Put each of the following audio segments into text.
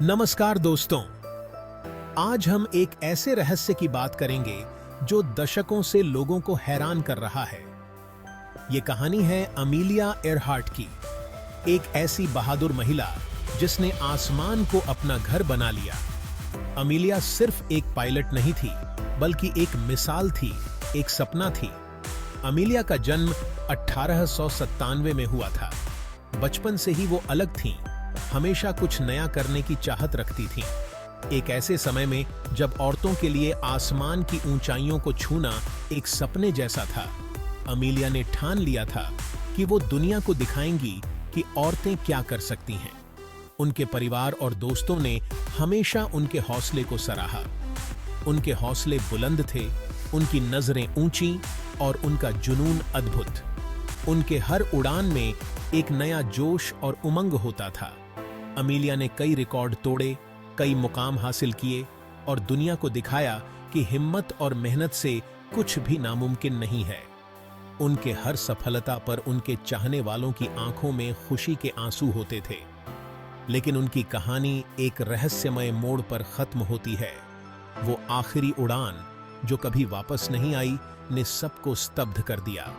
नमस्कार दोस्तों, आज हम एक ऐसे रहस्य की बात करेंगे जो दशकों से लोगों को हैरान कर रहा है। ये कहानी है अमीलिया एयरहार्ट की, एक ऐसी बहादुर महिला जिसने आसमान को अपना घर बना लिया। अमीलिया सिर्फ एक पायलट नहीं थी, बल्कि एक मिसाल थी, एक सपना थी। अमीलिया का जन्म 1897 में हुआ था। बचपन से ही वो अलग थीं, हमेशा कुछ नया करने की चाहत रखती थीं। एक ऐसे समय में जब औरतों के लिए आसमान की ऊंचाइयों को छूना एक सपने जैसा था, अमीलिया ने ठान लिया था कि वो दुनिया को दिखाएंगी कि औरतें क्या कर सकती हैं। उनके परिवार और दोस्तों ने हमेशा उनके हौसले को सराहा। उनके हौसले बुलंद थे, उनकी नजरें ऊंची और उनका जुनून अद्भुत। उनके हर उड़ान में एक नया जोश और उमंग होता था। अमीलिया ने कई रिकॉर्ड तोड़े, कई मुकाम हासिल किए और दुनिया को दिखाया कि हिम्मत और मेहनत से कुछ भी नामुमकिन नहीं है। उनके हर सफलता पर उनके चाहने वालों की आंखों में खुशी के आंसू होते थे। लेकिन उनकी कहानी एक रहस्यमय मोड़ पर खत्म होती है। वो आखिरी उड़ान जो कभी वापस नहीं आई ने सबको स्तब्ध कर दिया।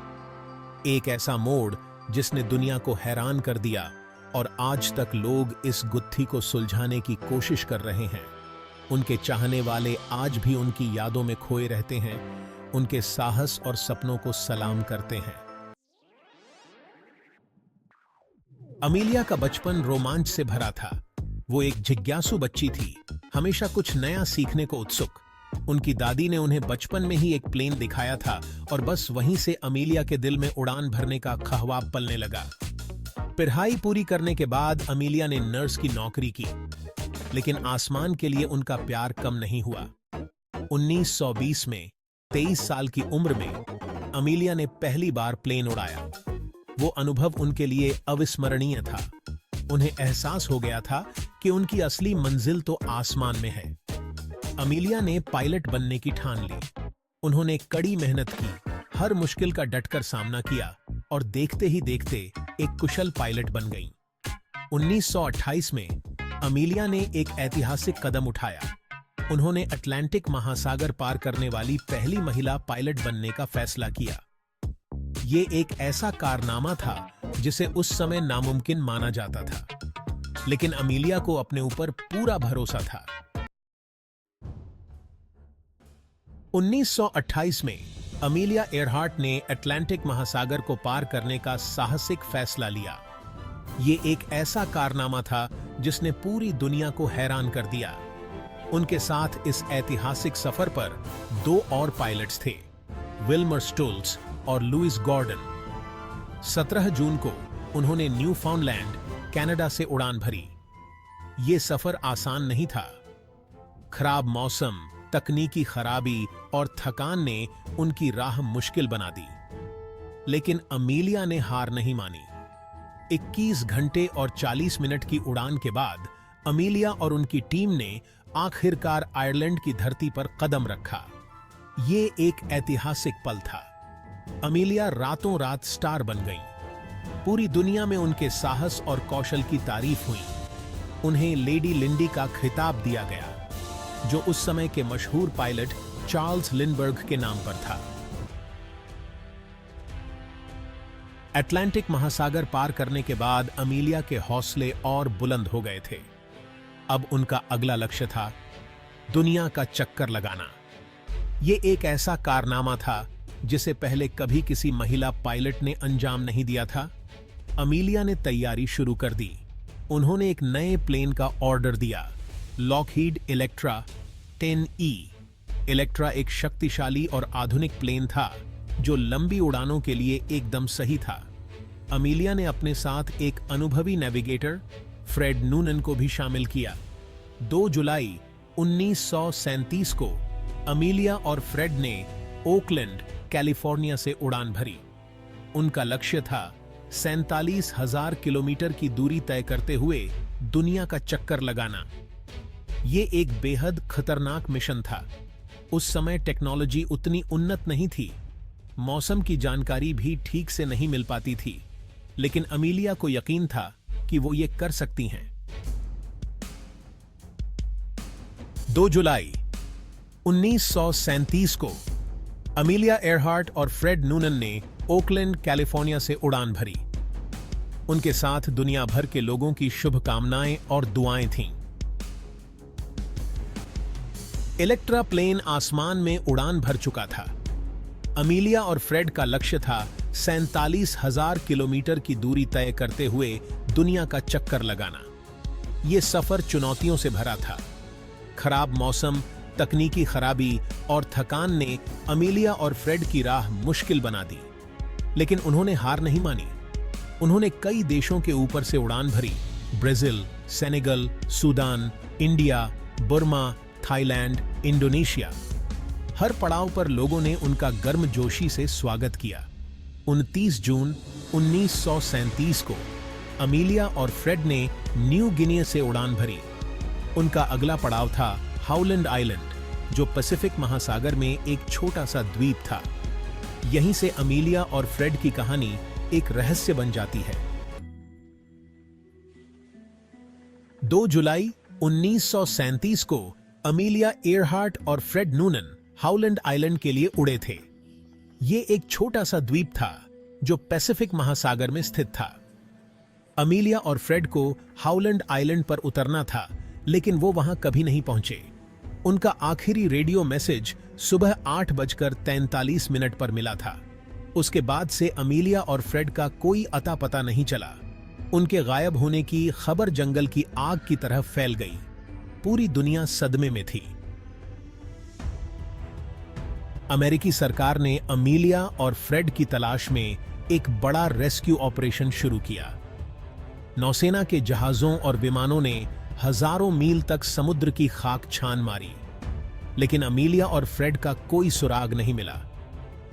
एक ऐसा मोड़ जिसने दुनिया को हैरान कर दिया और आज तक लोग इस गुत्थी को सुलझाने की कोशिश कर रहे हैं। उनके चाहने वाले आज भी उनकी यादों में खोए रहते हैं, उनके साहस और सपनों को सलाम करते हैं। अमीलिया का बचपन रोमांच से भरा था। वो एक जिज्ञासु बच्ची थी, हमेशा कुछ नया सीखने को उत्सुक। उनकी दादी ने उन्हें बचपन में ही एक प्लेन दिखाया था और बस वहीं से अमीलिया के दिल में उड़ान भरने का ख्वाब पलने लगा। पढ़ाई पूरी करने के बाद अमीलिया ने नर्स की नौकरी की, लेकिन आसमान के लिए उनका प्यार कम नहीं हुआ। 1920 में 23 साल की उम्र में अमीलिया ने पहली बार प्लेन उड़ाया। वो अनुभव उनके लिए अविस्मरणीय था। उन्हें एहसास हो गया था कि उनकी असली मंजिल तो आसमान में है। अमीलिया ने पायलट बनने की ठान ली। उन्होंने कड़ी मेहनत की, हर मुश्किल का डटकर सामना किया और देखते ही देखते एक कुशल पायलट बन गईं। 1928 में अमीलिया ने एक ऐतिहासिक कदम उठाया। उन्होंने अटलांटिक महासागर पार करने वाली पहली महिला पायलट बनने का फैसला किया। ये एक ऐसा कारनामा था जिसे उस समय नामुमकिन माना जाता था, लेकिन अमीलिया को अपने ऊपर पूरा भरोसा था। 1928 में अमीलिया एयरहार्ट ने अटलांटिक महासागर को पार करने का साहसिक फैसला लिया। ये एक ऐसा कारनामा था जिसने पूरी दुनिया को हैरान कर दिया। उनके साथ इस ऐतिहासिक सफर पर दो और पायलट्स थे, विल्मर स्टुल्स और लुइस गॉर्डन। 17 जून को उन्होंने न्यूफाउंडलैंड, कनाडा से उड़ान भरी। ये सफर आसान नहीं था। खराब मौसम, तकनीकी खराबी और थकान ने उनकी राह मुश्किल बना दी, लेकिन अमीलिया ने हार नहीं मानी। 21 घंटे और 40 मिनट की उड़ान के बाद अमीलिया और उनकी टीम ने आखिरकार आयरलैंड की धरती पर कदम रखा। ये एक ऐतिहासिक पल था। अमीलिया रातों रात स्टार बन गईं। पूरी दुनिया में उनके साहस और कौशल की तारीफ हुई। उन्हें लेडी लिंडी का खिताब दिया गया, जो उस समय के मशहूर पायलट चार्ल्स लिंडबर्ग के नाम पर था। अटलांटिक महासागर पार करने के बाद अमीलिया के हौसले और बुलंद हो गए थे। अब उनका अगला लक्ष्य था दुनिया का चक्कर लगाना। यह एक ऐसा कारनामा था जिसे पहले कभी किसी महिला पायलट ने अंजाम नहीं दिया था। अमीलिया ने तैयारी शुरू कर दी। उन्होंने एक नए प्लेन का ऑर्डर दिया, लॉकहीड इलेक्ट्रा 10E। इलेक्ट्रा एक शक्तिशाली और आधुनिक प्लेन था जो लंबी उड़ानों के लिए एकदम सही था। अमीलिया ने अपने साथ एक अनुभवी नेविगेटर फ्रेड नूनन को भी शामिल किया। 2 जुलाई 1937 को अमीलिया और फ्रेड ने ओकलैंड, कैलिफोर्निया से उड़ान भरी। उनका लक्ष्य था 47,000 किलोमीटर की दूरी तय करते हुए दुनिया का चक्कर लगाना। ये एक बेहद खतरनाक मिशन था। उस समय टेक्नोलॉजी उतनी उन्नत नहीं थी, मौसम की जानकारी भी ठीक से नहीं मिल पाती थी, लेकिन अमीलिया को यकीन था कि वो ये कर सकती हैं। 2 जुलाई 1937 को अमीलिया एयरहार्ट और फ्रेड नूनन ने ओकलैंड, कैलिफोर्निया से उड़ान भरी। उनके साथ दुनिया भर के लोगों की शुभकामनाएं और दुआएं थीं। इलेक्ट्रा प्लेन आसमान में उड़ान भर चुका था। अमीलिया और फ्रेड का लक्ष्य था 47,000 किलोमीटर की दूरी तय करते हुए दुनिया का चक्कर लगाना। यह सफर चुनौतियों से भरा था। खराब मौसम, तकनीकी खराबी और थकान ने अमीलिया और फ्रेड की राह मुश्किल बना दी, लेकिन उन्होंने हार नहीं मानी। उन्होंने कई देशों के ऊपर से उड़ान भरी। Brazil, Senegal, Sudan, India, Burma, Thailand, Indonesia. हर पड़ाव पर लोगों ने उनका गर्मजोशी से स्वागत किया। 29 जून 1937 को अमीलिया और फ्रेड ने न्यू गिनी से उड़ान भरी। उनका अगला पड़ाव था हाउलैंड आइलैंड, जो पैसिफिक महासागर में एक छोटा सा द्वीप था। यहीं से अमीलिया और फ्रेड की कहानी एक रहस्य बन जाती है। 2 जुलाई 1937 को अमीलिया एयरहार्ट और फ्रेड नूनन हाउलैंड आइलैंड के लिए उड़े थे। यह एक छोटा सा द्वीप था जो पैसिफिक महासागर में स्थित था। अमीलिया और फ्रेड को हाउलैंड आइलैंड पर उतरना था, लेकिन वो वहां कभी नहीं पहुंचे। उनका आखिरी रेडियो मैसेज सुबह 8:43 पर मिला था। उसके बाद से अमीलिया और फ्रेड का कोई अता पता नहीं चला। उनके गायब होने की खबर जंगल की आग की तरह फैल गई। पूरी दुनिया सदमे में थी। अमेरिकी सरकार ने अमीलिया और फ्रेड की तलाश में एक बड़ा रेस्क्यू ऑपरेशन शुरू किया। नौसेना के जहाजों और विमानों ने हजारों मील तक समुद्र की खाक छान मारी, लेकिन अमीलिया और फ्रेड का कोई सुराग नहीं मिला।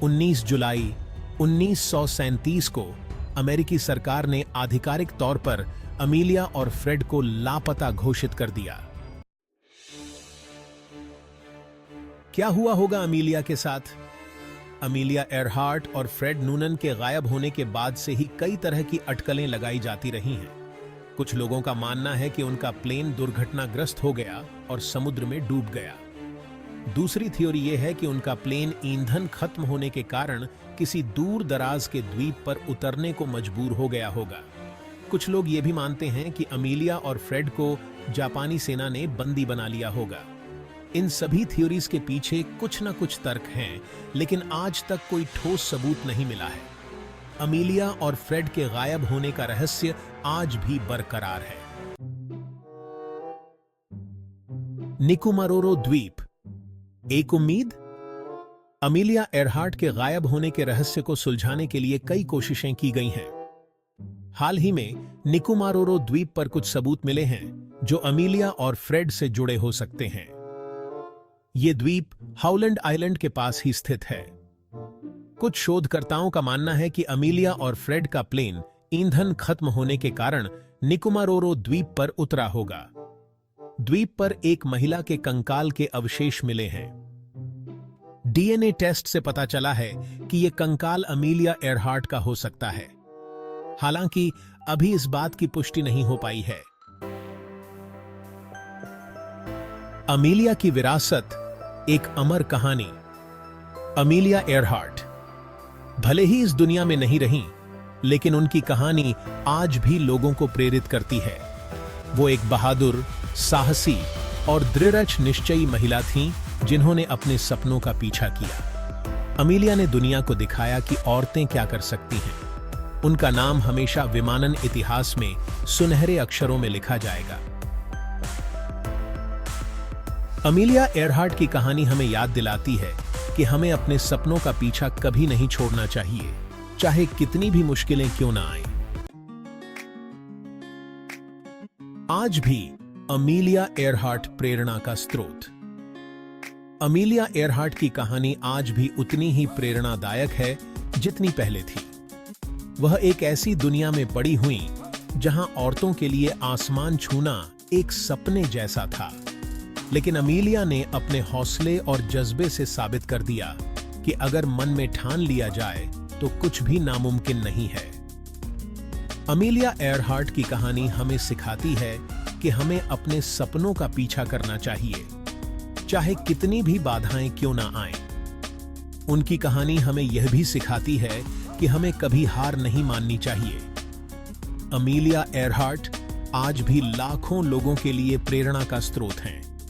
19 जुलाई 1937 को अमेरिकी सरकार ने आधिकारिक तौर पर अमीलिया और फ्रेड को लापता घोषित कर दिया। क्या हुआ होगा अमीलिया के साथ? अमीलिया एयरहार्ट और फ्रेड नूनन के गायब होने के बाद से ही कई तरह की अटकलें लगाई जाती रही हैं। कुछ लोगों का मानना है कि उनका प्लेन दुर्घटनाग्रस्त हो गया और समुद्र में डूब गया। दूसरी थ्योरी यह है कि उनका प्लेन ईंधन खत्म होने के कारण किसी दूर दराज के द्वीप पर उतरने को मजबूर हो गया होगा। कुछ लोग ये भी मानते हैं कि अमीलिया और फ्रेड को जापानी सेना ने बंदी बना लिया होगा। इन सभी थ्योरीज के पीछे कुछ न कुछ तर्क हैं, लेकिन आज तक कोई ठोस सबूत नहीं मिला है। अमीलिया और फ्रेड के गायब होने का रहस्य आज भी बरकरार है। निकोबार द्वीप, एक उम्मीद। अमीलिया एयरहार्ट के गायब होने के रहस्य को सुलझाने के लिए कई कोशिशें की गई हैं। हाल ही में निकोबार द्वीप पर कुछ सबूत मिले हैं जो अमीलिया और फ्रेड से जुड़े हो सकते हैं। यह द्वीप हाउलैंड आइलैंड के पास ही स्थित है। कुछ शोधकर्ताओं का मानना है कि अमीलिया और फ्रेड का प्लेन ईंधन खत्म होने के कारण निकोबार द्वीप पर उतरा होगा। द्वीप पर एक महिला के कंकाल के अवशेष मिले हैं। डीएनए टेस्ट से पता चला है कि यह कंकाल अमीलिया एयरहार्ट का हो सकता है। हालांकि अभी इस बात की पुष्टि नहीं हो पाई है। अमीलिया की विरासत, एक अमर कहानी। अमीलिया एयरहार्ट भले ही इस दुनिया में नहीं रहीं, लेकिन उनकी कहानी आज भी लोगों को प्रेरित करती है। वो एक बहादुर, साहसी और दृढ़ निश्चयी महिला थीं, जिन्होंने अपने सपनों का पीछा किया। अमीलिया ने दुनिया को दिखाया कि औरतें क्या कर सकती हैं। उनका नाम हमेशा विमानन इतिहास में सुनहरे अक्षरों में लिखा जाएगा। अमीलिया एयरहार्ट की कहानी हमें याद दिलाती है कि हमें अपने सपनों का पीछा कभी नहीं छोड़ना चाहिए, चाहे कितनी भी मुश्किलें क्यों ना आएं। आज भी अमीलिया एयरहार्ट प्रेरणा का स्रोत। अमीलिया एयरहार्ट की कहानी आज भी उतनी ही प्रेरणादायक है जितनी पहले थी। वह एक ऐसी दुनिया में बड़ी हुई जहां औरतों के लिए आसमान छूना एक सपने जैसा था, लेकिन अमीलिया ने अपने हौसले और जज्बे से साबित कर दिया कि अगर मन में ठान लिया जाए तो कुछ भी नामुमकिन नहीं है। अमीलिया एयरहार्ट की कहानी हमें सिखाती है कि हमें अपने सपनों का पीछा करना चाहिए, चाहे कितनी भी बाधाएं क्यों ना आएं। उनकी कहानी हमें यह भी सिखाती है कि हमें कभी हार नहीं माननी चाहिए। अमीलिया एयरहार्ट आज भी लाखों लोगों के लिए प्रेरणा का स्रोत हैं।